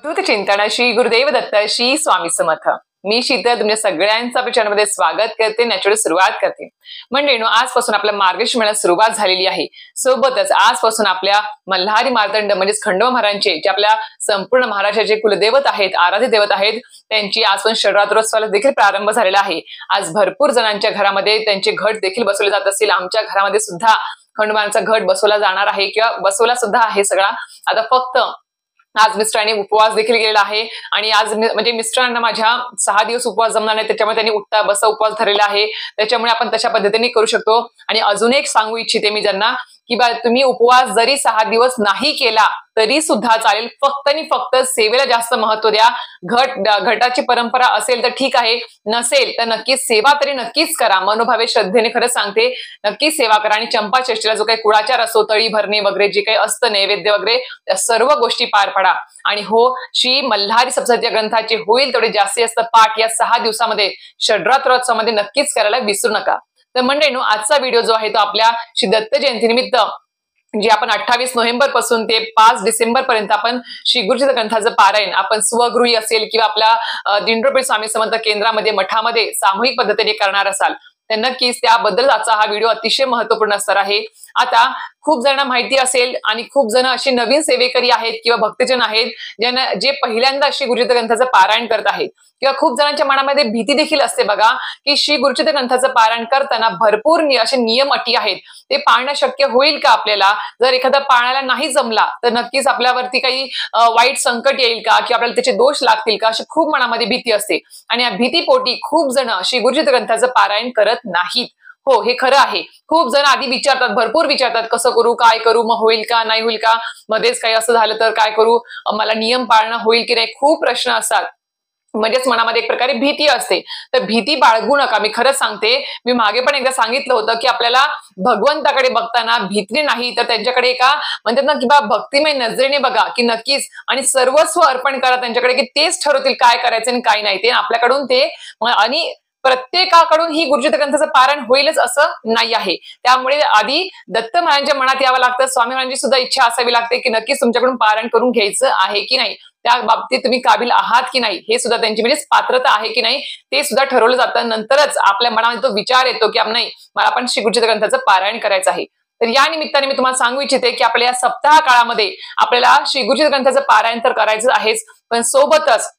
चिंतन श्री गुरुदेव दत्त श्री स्वामी समर्थ। मी शीतल तुमच्या सगळ्यांचं आपल्या चॅनलमध्ये स्वागत करते, नॅचरल सुरुवात करते। मंडळींनो, आजपासून आपल्या मार्गशीर्ष महिन्यात सुरुवात झालेली आहे। सोबतच आजपासून आपल्या मल्हारी मार्तंड म्हणजेच खंडोबा महाराजांचे जे आपल्या संपूर्ण महाराष्ट्राचे कुलदैवत आहेत, आराध्य दैवत आहेत, त्यांची आजपासून शरणागतीरोत्सवाला देखील प्रारंभ झालेला आहे। आज भरपूर जणांच्या घरामध्ये त्यांचे घट देखील बसवले जात असतील। आमच्या घरामध्ये सुद्धा खंडोबाचा घट बसवला जाणार आहे किंवा बसवला सुद्धा आहे सगळा। आता फक्त आज मिस्टरांनी उपवास देखील केलेला आहे आणि आज म्हणजे मिस्टरांना माझ्या 6 दिवस उपवास जमणार नाही, त्याच्यामुळे त्यांनी उठता बसा उपवास धरलेला आहे। त्याच्यामुळे आपण तशा पद्धतीने करू शकतो। आणि अजून एक सांगू इच्छिते मी ज्यांना की बा तुम्ही उपवास जरी 6 दिवस नाही केला तरी सुद्धा चालेल, फक्त आणि फक्त सेवेला जास्त महत्व द्या। घटाची परंपरा असेल तर ठीक आहे, नसेल तर नक्कीच सेवा तरी नक्कीच करा। मनोभावे श्रद्धेने खरंच सांगते, नक्कीच सेवा करा। आणि चंपाषष्ठीला जो काही कुळाचार असतो, तळी भरणे वगैरे जे काही असतं नैवेद्य वगैरे, त्या सर्व गोष्टी पार पडा। आणि हो, श्री मल्हारी सप्तशती ग्रंथाचे होईल तेवढे जास्तीत जास्त पाठ या 6 दिवसामध्ये शरणागतीरोत्सवामध्ये नक्कीच करायला विसरू नका। तर मंडळींनो, आजचा व्हिडिओ जो आहे तो आपल्या श्री दत्त जयंती निमित्त जे आपण 28 नोव्हेंबर पासून ते 5 डिसेंबर पर्यंत आपण श्री गुरुचरित्र ग्रंथाचं पारायण आपण स्वगृही असेल किंवा आपल्या दिंडोरपेठ स्वामी समर्थ केंद्रामध्ये मठामध्ये सामूहिक पद्धतीने करणार असाल तर नक्कीच त्याबद्दल आजचा हा व्हिडिओ अतिशय महत्त्वपूर्ण असणार आहे। आता खूप जणांना माहिती असेल आणि खूप जण अशी नवीन सेवेकरी आहेत किंवा भक्तजन आहेत ज्यांना जे पहिल्यांदा श्री गुरुचरित्र ग्रंथाचं पारायण करत आहेत, किंवा खूप जणांच्या मनामध्ये भीती देखील असते बघा की श्री गुरुचरित्र ग्रंथाचं पारायण करताना भरपूर असे नियम अटी आहेत, ते पाळणं शक्य होईल का आपल्याला? जर एखादा पाळायला नाही जमला तर नक्कीच आपल्यावरती काही वाईट संकट येईल का, की आपल्याला त्याचे दोष लागतील का, अशी खूप मनामध्ये भीती असते। आणि या भीतीपोटी खूप जण श्री गुरुचरित्र ग्रंथाचं पारायण करत नाहीत। हो, हे खरं आहे। खूप जण आधी विचारतात, भरपूर विचारतात, कसं करू, काय करू, मग होईल का नाही होईल का, मध्येच काही असं झालं तर काय करू, मला नियम पाळणं होईल की नाही, खूप प्रश्न असतात। म्हणजेच मनामध्ये एक प्रकारे भीती असते। तर भीती बाळगू नका। मी खरंच सांगते, मी मागे पण एकदा सांगितलं होतं की आपल्याला भगवंताकडे बघताना भीती नाही तर त्यांच्याकडे एका म्हणतात ना किंवा भक्तिमय नजरेने बघा की नक्कीच, आणि सर्वस्व अर्पण करा त्यांच्याकडे की तेच ठरवतील काय करायचं आणि काय नाही ते आपल्याकडून ते। आणि प्रत्येकाकडून ही गुरुचरित्र ग्रंथाचं पारायण होईलच असं नाही आहे। त्यामुळे आधी दत्त महाराजांच्या मनात यावं लागतं, स्वामी महाराजांची सुद्धा इच्छा असावी लागते की नक्कीच तुमच्याकडून पारायण करून घ्यायचं आहे की नाही, त्या बाबतीत तुम्ही काबिल आहात की नाही, हे सुद्धा त्यांची म्हणजे पात्रता आहे की नाही ते सुद्धा ठरवलं जातं। नंतरच आपल्या मनामध्ये तो विचार येतो की नाही, मला पण श्री गुरुचरित्र ग्रंथाचं पारायण करायचं आहे। तर या निमित्ताने मी तुम्हाला सांगू इच्छिते की आपल्या या सप्ताह काळामध्ये आपल्याला श्री गुरुचरित्र ग्रंथाचं पारायण तर करायचं आहेच, पण सोबतच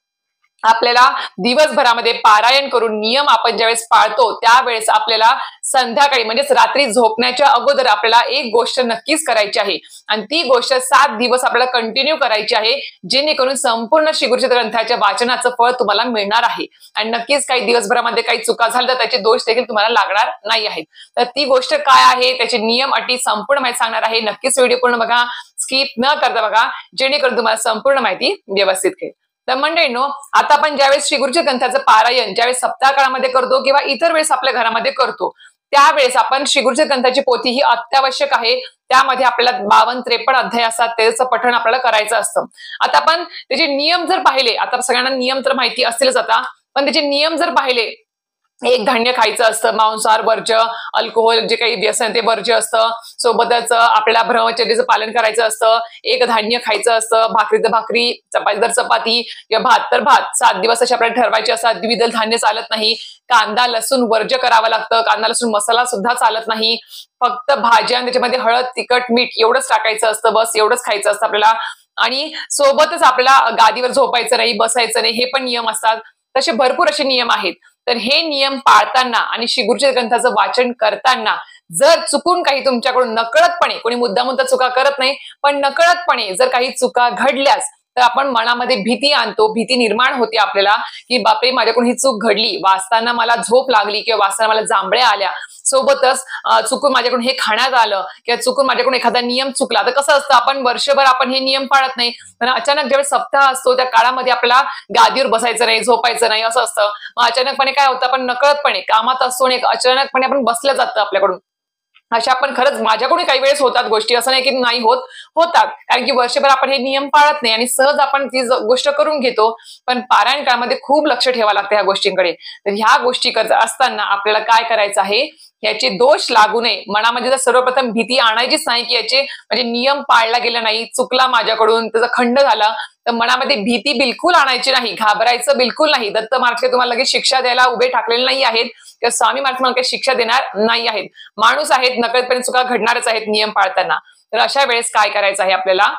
आपल्याला दिवसभरामध्ये पारायण करून नियम आपण ज्यावेळेस पाळतो त्यावेळेस आपल्याला संध्याकाळी म्हणजेच रात्री झोपण्याच्या अगोदर आपल्याला एक गोष्ट नक्कीच करायची आहे, आणि ती गोष्ट 7 दिवस आपल्याला कंटिन्यू करायची आहे, जेणेकरून संपूर्ण श्री गुरुचरित्र ग्रंथाच्या वाचनाचं फळ तुम्हाला मिळणार आहे। आणि नक्कीच काही दिवसभरामध्ये काही चुका झाल्या तर त्याचे दोष देखील तुम्हाला लागणार नाही आहेत। तर ती गोष्ट काय आहे, त्याचे नियम अटी संपूर्ण माहिती सांगणार आहे। नक्कीच व्हिडिओ पूर्ण बघा, स्किप न करता बघा, जेणेकरून तुम्हाला संपूर्ण माहिती व्यवस्थित कळेल। तर मंडळींनो, आता आपण ज्यावेळेस श्री गुरुचरित्र ग्रंथाचं पारायण ज्यावेळेस सप्ताह काळामध्ये करतो किंवा इतर वेळेस आपल्या घरामध्ये करतो, त्यावेळेस आपण श्री गुरुचरित्र ग्रंथाची पोथी ही अत्यावश्यक आहे। त्यामध्ये आपल्याला 52-53 अध्याय असतात, त्याचं पठण आपल्याला करायचं असतं। आता आपण त्याचे नियम जर पाहिले, आता सगळ्यांना नियम तर माहिती असतीलच आता, पण त्याचे नियम जर पाहिले, एक धान्य खायचं असतं, मांसाहार वर्ज्य, अल्कोहोल जे काही व्यसन ते वर्ज्य असतं, सोबतच आपल्याला ब्रह्मचर्याचं पालन करायचं असतं, एक धान्य खायचं असतं, भाकरी तर भाकरी, चपाती तर चपाती किंवा भात तर भात, 7 दिवस असे आपल्याला ठरवायचे असतात। द्विदल धान्य चालत नाही, कांदा लसूण वर्ज्य करावं लागतं, कांदा लसूण मसाला सुद्धा चालत नाही, फक्त भाज्या त्याच्यामध्ये हळद तिखट मीठ एवढंच टाकायचं असतं, बस एवढंच खायचं असतं आपल्याला। आणि सोबतच आपल्याला गादीवर झोपायचं नाही, बसायचं नाही, हे पण नियम असतात। तसे भरपूर असे नियम आहेत। तर हे नियम पाळताना आणि श्री गुरुचरित्र ग्रंथाचं वाचन करताना जर चुकून काही तुमच्याकडून नकळतपणे, कोणी मुद्दामून तर चुका करत नाही, पण नकळतपणे जर काही चुका घडल्यास तर आपण मनामध्ये भीती आणतो, भीती निर्माण होते आपल्याला की बापरे, माझ्याकडून ही चूक घडली, वाचताना मला झोप लागली किंवा वाचताना मला जांभळ्या आल्या, सोबतच चुकून माझ्याकडून हे खाण्यात आलं किंवा चुकून माझ्याकडून एखादा नियम चुकला। तर कसं असतं, आपण वर्षभर आपण हे नियम पाळत नाही, पण अचानक ज्यावेळेस सप्ताह असतो त्या काळामध्ये आपल्याला गादीवर बसायचं नाही, झोपायचं नाही असं असतं। मग अचानकपणे काय होतं, आपण नकळतपणे कामात असतो आणि अचानकपणे आपण बसलं जातं आपल्याकडून। अशा पण खरंच माझ्याकडून काही वेळेस होतात गोष्टी, असं नाही की नाही होतात, कारण की वर्षभर आपण हे नियम पाळत नाही आणि सहज आपण ती गोष्ट करून घेतो। पण पारायण काळामध्ये खूप लक्ष ठेवावं लागतं ह्या गोष्टींकडे। तर ह्या गोष्टी करत असताना आपल्याला काय करायचं आहे, याचे दोष लागू नये, मनामध्ये जर सर्वप्रथम भीती आणायचीच नाही की याचे म्हणजे नियम पाळला गेला नाही, चुकला माझ्याकडून, त्याचा खंड झाला, तर मनामध्ये भीती बिलकुल आणायची नाही, घाबरायचं बिलकुल नाही. दत्त महाराज तुम्हाला लगेच शिक्षा द्यायला उभे ठाकलेले नाही आहेत किंवा स्वामी महाराज तुम्हाला काही शिक्षा देणार नाही आहेत. माणूस आहेत, नकळतपणे चुका घडणारच आहेत नियम पाळताना. तर अशा वेळेस काय करायचं आहे आपल्याला,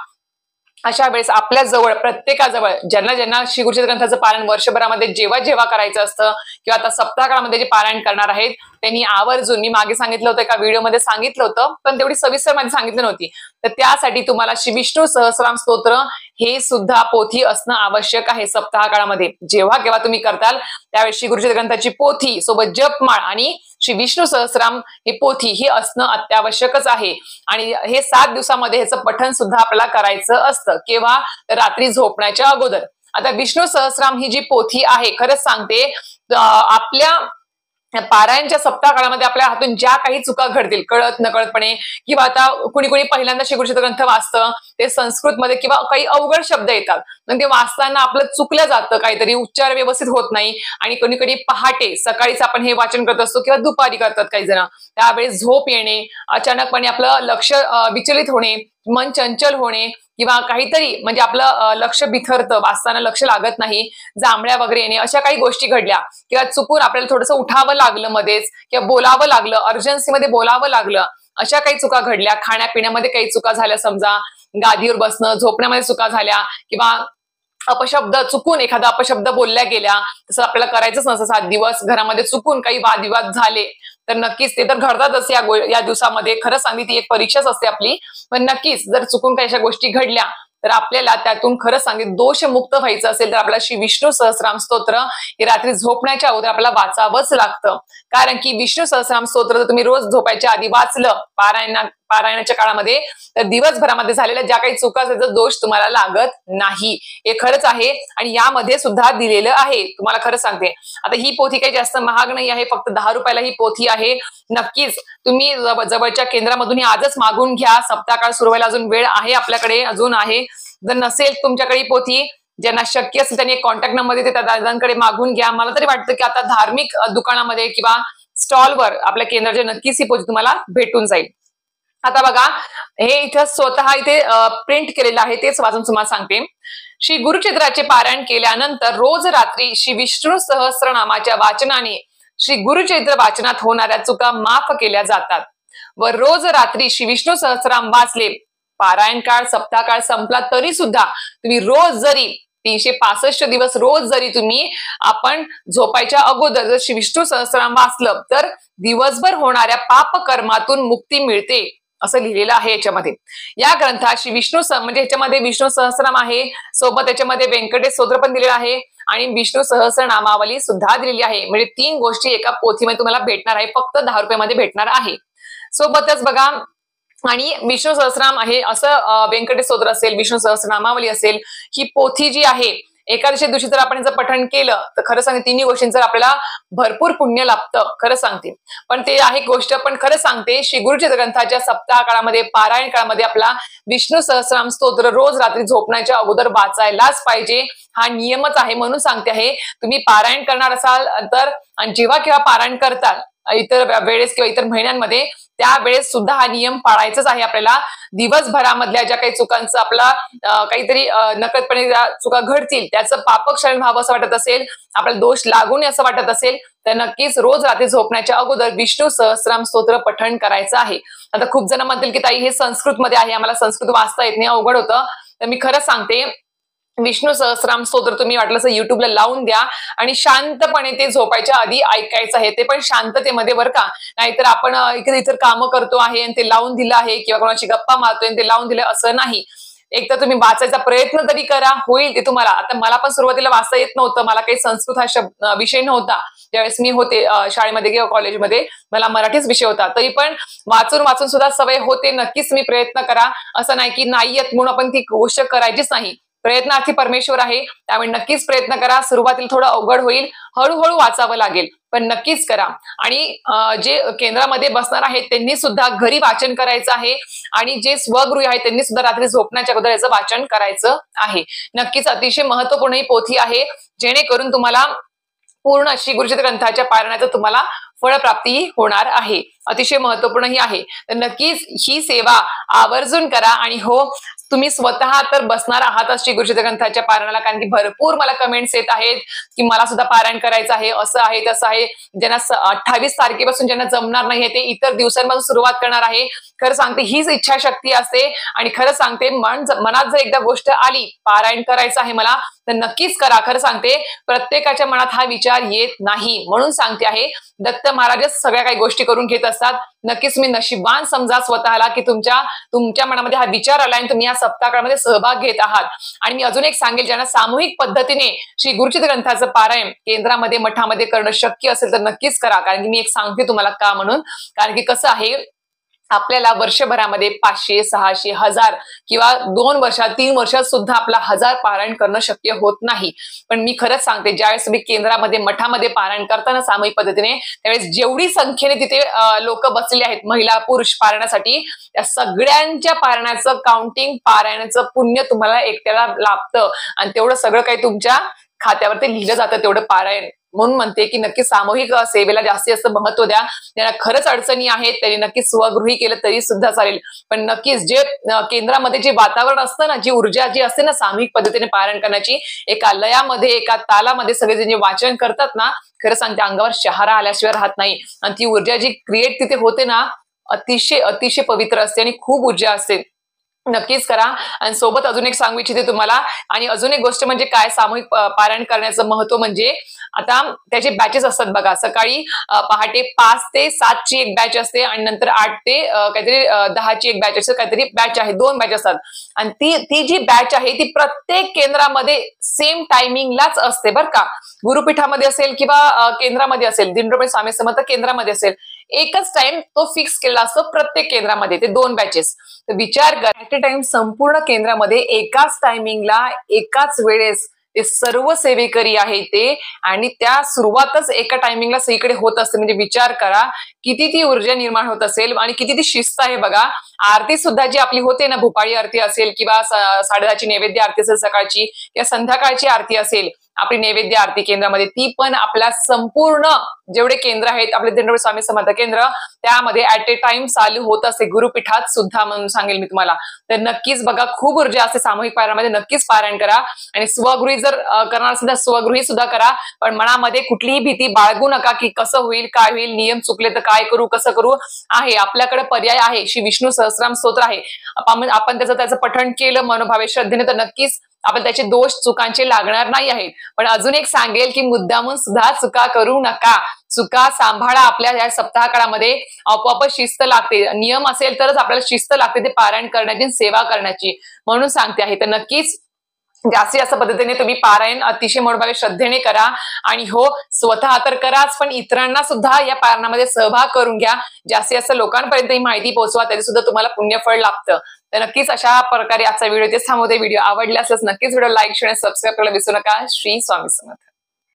अशा वेळेस आपल्या जवळ प्रत्येकाजवळ ज्यांना ज्यांना श्री गुरुचरित्र ग्रंथाचं पारायण वर्षभरामध्ये जेव्हा जेव्हा करायचं असतं किंवा आता सप्ताह काळामध्ये जे पारायण करणार आहेत त्यांनी आवर्जून, मी मागे सांगितलं होतं एका व्हिडिओमध्ये सांगितलं होतं पण तेवढी सविस्तर मध्ये सांगितलं नव्हती, तर त्यासाठी तुम्हाला श्री विष्णू सहस्रनाम स्तोत्र हे सुद्धा पोथी असणं आवश्यक आहे. सप्ताह काळामध्ये जेव्हा केव्हा तुम्ही करताल त्यावेळेस श्री गुरुचरित्र ग्रंथाची पोथी सोबत जपमाळ आणि श्री विष्णू सहस्रनाम ही पोथी ही असणं अत्यावश्यकच आहे. आणि हे 7 दिवसामध्ये ह्याचं पठण सुद्धा आपल्याला करायचं असतं. केव्हा, रात्री झोपण्याच्या अगोदर. आता विष्णू सहस्रनाम ही जी पोथी आहे, खरंच सांगते आपल्या पारायणच्या सप्ताह काळामध्ये आपल्या हातून ज्या काही चुका घडतील कळत नकळतपणे, किंवा आता कुणी कुणी पहिल्यांदा श्री गुरुचरित्र ग्रंथ वाचतं ते संस्कृतमध्ये किंवा काही अवघड शब्द येतात, पण ते वाचताना आपलं चुकलं जातं, काहीतरी उच्चार व्यवस्थित होत नाही आणि कोणी कधी पहाटे सकाळीच आपण हे वाचन करत असतो किंवा दुपारी करतात काही जण, त्यावेळेस झोप येणे, अचानकपणे आपलं लक्ष विचलित होणे, मन चंचल होणे किंवा काहीतरी म्हणजे आपलं लक्ष बिथरतं, वाचताना लक्ष लागत नाही, जांभळ्या वगैरे येणे, अशा काही गोष्टी घडल्या किंवा चुकून आपल्याला थोडंसं उठावं लागलं मध्येच किंवा बोलावं लागलं, अर्जन्सीमध्ये बोलावं लागलं, अशा काही चुका घडल्या, खाण्यापिण्यामध्ये काही चुका झाल्या, समजा गादीवर बसणं, झोपण्यामध्ये चुका झाल्या किंवा अपशब्द चुकून एखादा अपशब्द बोलल्या गेल्या, तसं आपल्याला करायचंच नसतं 7 दिवस, घरामध्ये चुकून काही वादविवाद झाले तर नक्कीच ते तर घडतातच या दिवसामध्ये, खरंच सांगते ती एक परीक्षाच असते आपली, पण नक्कीच जर चुकून काही अशा गोष्टी घडल्या तर आपल्याला त्यातून खरंच सांगते दोषमुक्त व्हायचं असेल तर आपल्याला श्री विष्णू सहस्रनाम स्तोत्र हे रात्री झोपण्याच्या अगोदर आपल्याला वाचावंच लागतं. कारण की विष्णू सहस्रनाम स्तोत्र जर तुम्ही रोज झोपायच्या आधी वाचलं पारायणाच्या काळामध्ये तर दिवसभरामध्ये झालेल्या ज्या काही चुका त्याचा दोष तुम्हाला लागत नाही, हे खरंच आहे. आणि यामध्ये सुद्धा दिलेलं आहे, तुम्हाला खरंच सांगते. आता ही पोथी काही जास्त महाग नाही आहे, फक्त 10 रुपयाला ही पोथी आहे. नक्कीच तुम्ही जवळच्या केंद्रामधून आजच मागून घ्या, सप्ताह काळ सुरू व्हायला अजून वेळ आहे, आपल्याकडे अजून आहे. जर नसेल तुमच्याकडे पोथी, ज्यांना शक्य असेल त्यांनी कॉन्टॅक्ट नंबर त्या दादांकडे मागून घ्या. मला तरी वाटतं की आता धार्मिक दुकानामध्ये किंवा स्टॉलवर आपल्या केंद्राच्या नक्कीच ही पोथी तुम्हाला भेटून जाईल. आता बघा, हे इथं स्वतः इथे प्रिंट केलेलं आहे, तेच वाचून तुम्हाला सांगते. श्री गुरुचरित्राचे पारायण केल्यानंतर रोज रात्री श्री विष्णू सहस्रनामाच्या वाचनाने श्री गुरुचरित्र वाचनात होणाऱ्या चुका माफ केल्या जातात व रोज रात्री श्री विष्णू सहस्रनाम वाचले, पारायण काळ सप्ताह काळ संपला तरी सुद्धा तुम्ही रोज जरी 365 दिवस रोज जरी तुम्ही आपण झोपायच्या अगोदर जर श्री विष्णू सहस्रनाम वाचलं तर दिवसभर होणाऱ्या पाप कर्मातून मुक्ती मिळते, असं लिहिलेलं आहे याच्यामध्ये. या ग्रंथात श्री विष्णू म्हणजे ह्याच्यामध्ये विष्णू सहस्रनाम आहे, सोबत त्याच्यामध्ये व्यंकटेश स्तोत्र पण दिलेलं आहे आणि विष्णू सहस्रनामावली सुद्धा दिलेली आहे. म्हणजे 3 गोष्टी एका पोथीमध्ये तुम्हाला भेटणार आहे, फक्त 10 रुपयामध्ये भेटणार आहे. सोबतच बघा, आणि विष्णू सहस्रनाम आहे असं व्यंकटेश स्तोत्र असेल, विष्णू सहस्रनामावली असेल, ही पोथी जी आहे एकादशी दिवशी जर आपण जर पठण केलं तर खरं सांगते 3 गोष्टींचं आपल्याला भरपूर पुण्य लाभतं, खरं सांगते. पण ते आहे गोष्ट, पण खरं सांगते श्री गुरुचरित्र ग्रंथाच्या सप्ताह काळामध्ये पारायण काळामध्ये आपला विष्णू सहस्रनाम स्तोत्र रोज रात्री झोपण्याच्या अगोदर वाचायलाच पाहिजे, हा नियमच आहे. म्हणून सांगते आहे, तुम्ही पारायण करणार असाल तर आणि जेव्हा केव्हा पारायण करताल इतर वेळेस किंवा इतर महिन्यांमध्ये त्यावेळेस सुद्धा हा नियम पाळायचाच आहे आपल्याला. दिवसभरामधल्या ज्या काही चुकांचं आपला काहीतरी नकळतपणे चुका घडतील त्याचं पापक्षरण व्हावं असं वाटत असेल, आपल्याला दोष लागू नये असं वाटत असेल तर नक्कीच रोज रात्री झोपण्याच्या अगोदर विष्णू सहस्रनाम स्तोत्र पठण करायचं आहे. आता खूप जण म्हणतील की ताई हे संस्कृतमध्ये आहे, आम्हाला संस्कृत वाचता येत नाही, अवघड होतं. तर मी खरं सांगते, विष्णू सहस्रनाम स्तोत्र तुम्ही वाटलं असं युट्यूबला लावून द्या आणि शांतपणे ते झोपायच्या आधी ऐकायचं आहे, ते पण शांततेमध्ये बरं का. नाहीतर आपण इतर कामं करतो आहे आणि ते लावून दिलं आहे किंवा कोणाशी गप्पा मारतोय ते लावून दिलं असं नाही. एक तर तुम्ही वाचायचा प्रयत्न तरी करा, होईल ते तुम्हाला. आता मला पण सुरुवातीला वाचता येत नव्हतं, मला काही संस्कृत हा विषय नव्हता ज्यावेळेस मी होते शाळेमध्ये किंवा कॉलेजमध्ये, मला मराठीच विषय होता, तरी पण वाचून वाचून सुद्धा सवय होते. नक्कीच तुम्ही प्रयत्न करा, असं नाही की नाही येत म्हणून आपण ती गोष्ट करायचीच नाही. प्रयत्नार्थी परमेश्वर आहे, त्यामुळे नक्कीच प्रयत्न करा. सुरुवातीला थोडं अवघड होईल, हळूहळू वाचावं लागेल, पण नक्कीच करा. आणि जे केंद्रामध्ये बसणार आहेत त्यांनी सुद्धा घरी वाचन करायचं आहे आणि जे स्वगृही आहेत त्यांनी सुद्धा रात्री झोपण्याच्या अगोदर याचं वाचन करायचं आहे. नक्कीच अतिशय महत्वपूर्ण ही पोथी आहे, जेणेकरून तुम्हाला पूर्ण श्री गुरुचरित्र ग्रंथाच्या पारायणाचं तुम्हाला फळप्राप्ती होणार आहे. अतिशय महत्वपूर्ण ही आहे. तर नक्कीच ही सेवा आवर्जून करा. आणि हो, तुम्ही स्वतः तर बसणार आहात श्री गुरुचरित्र ग्रंथाच्या पारायणाला, कारण की भरपूर मला कमेंट्स येत आहेत की मला सुद्धा पारायण करायचं आहे, असं आहे तसं आहे. ज्यांना 28 तारखेपासून ज्यांना जमणार नाही ते इतर दिवसांपासून सुरुवात करणार आहे. खरं सांगते हीच इच्छाशक्ती असते. आणि खरं सांगते मनात जर एकदा गोष्ट आली पारायण करायचं आहे मला, तर नक्कीच करा. खरं सांगते प्रत्येकाच्या मनात हा विचार येत नाही, म्हणून सांगते आहे दत्त महाराजच सगळ्या काही गोष्टी करून घेत असतात. नक्कीच तुम्ही नशीबवान समजा स्वतःला की तुमच्या मनामध्ये हा विचार आला आणि तुम्ही या सप्ताहामध्ये सहभाग घेत आहात. आणि मी अजून एक सांगेल, ज्यांना सामूहिक पद्धतीने श्री गुरुचरित्र ग्रंथाचं पारायण केंद्रामध्ये मठामध्ये करणं शक्य असेल तर नक्कीच करा. कारण की मी एक सांगते तुम्हाला का म्हणून, कारण की कसं आहे आपल्याला वर्षभरामध्ये 500, 600, 1000 किंवा 2 वर्षात 3 वर्षात सुद्धा आपला 1000 पारायण करणं शक्य होत नाही. पण मी खरंच सांगते ज्यावेळेस तुम्ही केंद्रामध्ये मठामध्ये पारायण करताना सामूहिक पद्धतीने, त्यावेळेस जेवढी संख्येने तिथे लोक बसलेले आहेत महिला पुरुष पारायणासाठी, त्या सगळ्यांच्या पारायणाचं काउंटिंग, पारायणाचं पुण्य तुम्हाला एकट्याला लाभतं. आणि तेवढं सगळं काही तुमच्या खात्यावरती लिहिलं जातं तेवढं पारायण. म्हणून म्हणते की नक्की सामूहिक सेवेला जास्तीत जास्त महत्व द्या. त्यांना खरंच अडचणी आहेत तरी नक्की स्वगृही केलं तरी सुद्धा चालेल. पण नक्कीच जे केंद्रामध्ये जे वातावरण असतं ना, जी ऊर्जा जी असते ना सामूहिक पद्धतीने पारायण करण्याची, एका लयामध्ये एका तालामध्ये सगळे जे वाचन करतात ना, खरं सांगते अंगावर शहारा आल्याशिवाय राहत नाही. आणि ती ऊर्जा जी क्रिएट तिथे होते ना, अतिशय अतिशय पवित्र असते आणि खूप ऊर्जा असते. नक्कीच करा. आणि सोबत अजून एक सांगू इच्छिते तुम्हाला. आणि अजून एक गोष्ट म्हणजे काय सामूहिक पारायण करण्याचं महत्व म्हणजे, आता त्याचे बॅचेस असतात बघा. सकाळी पहाटे 5 ते 7 ची एक बॅच असते आणि नंतर 8 ते काहीतरी 10 ची एक बॅच असते. काहीतरी बॅच आहे, 2 बॅच असतात. आणि ती जी बॅच आहे ती प्रत्येक केंद्रामध्ये सेम टायमिंगलाच असते बरं का. गुरुपीठामध्ये असेल किंवा केंद्रामध्ये असेल, दिंडोरी स्वामी समर्थ केंद्रामध्ये असेल, एकच टाइम तो फिक्स केलेला असतो प्रत्येक केंद्रामध्ये. ते 2 बॅचेस. तर विचार करा, ऍट अ टाइम संपूर्ण केंद्रामध्ये एकाच टायमिंगला एकाच वेळेस ते सर्व सेवेकरी आहे ते, आणि त्या सुरुवातच एका टायमिंगला सगळीकडे होत असते. म्हणजे विचार करा किती ती ऊर्जा निर्माण होत असेल आणि किती ती शिस्त आहे बघा. आरती सुद्धा जी आपली होते ना, भूपाळी आरती असेल किंवा 10:30ची नैवेद्य आरती असेल सकाळची, किंवा संध्याकाळची आरती असेल आपली नैवेद्य आरती केंद्रामध्ये, ती पण आपल्या संपूर्ण जेवढे केंद्र आहेत आपले दिंडोरी स्वामी समर्थ केंद्र, त्यामध्ये ऍट ए टाइम चालू होत असते. गुरुपीठात सुद्धा म्हणून सांगेल मी तुम्हाला. तर नक्कीच बघा, खूप ऊर्जा असते सामूहिक पारायणामध्ये. नक्कीच पारायण करा. आणि स्वगृही जर करणार असेल तर स्वगृही सुद्धा करा. पण मनामध्ये कुठलीही भीती बाळगू नका की कसं होईल, काय होईल, नियम चुकले तर काय करू, कसं करू. आहे आपल्याकडे पर्याय आहे. श्री विष्णू सहस्रनाम स्तोत्र आहे. आपण त्याचं पठण केलं मनोभावे श्रद्धेने तर नक्कीच आपण त्याचे दोष चुकांचे लागणार नाही आहेत. पण अजून एक सांगेल की मुद्दामून सुद्धा चुका करू नका. चुका सांभाळा. आपल्या या सप्ताह काळामध्ये आपोआपच शिस्त लागते. नियम असेल तरच आपल्याला शिस्त लागते ते पारायण करण्याची, सेवा करण्याची. म्हणून सांगते आहे. तर नक्कीच जास्तीत जास्त पद्धतीने तुम्ही पारायण अतिशय मनोभावे श्रद्धेने करा. आणि हो, स्वतः तर कराच, पण इतरांना सुद्धा या पारायणामध्ये सहभाग करून घ्या. जास्तीत जास्त लोकांपर्यंत ही माहिती पोहोचवा, तरी सुद्धा तुम्हाला पुण्यफळ लागतं. तर नक्कीच अशा प्रकारे आजचा व्हिडिओ इथेच थांबवते. व्हिडिओ आवडला असल्यास नक्कीच व्हिडिओ लाईक, शेअर, सबस्क्राईब करायला विसरू नका. श्री स्वामी समर्थ.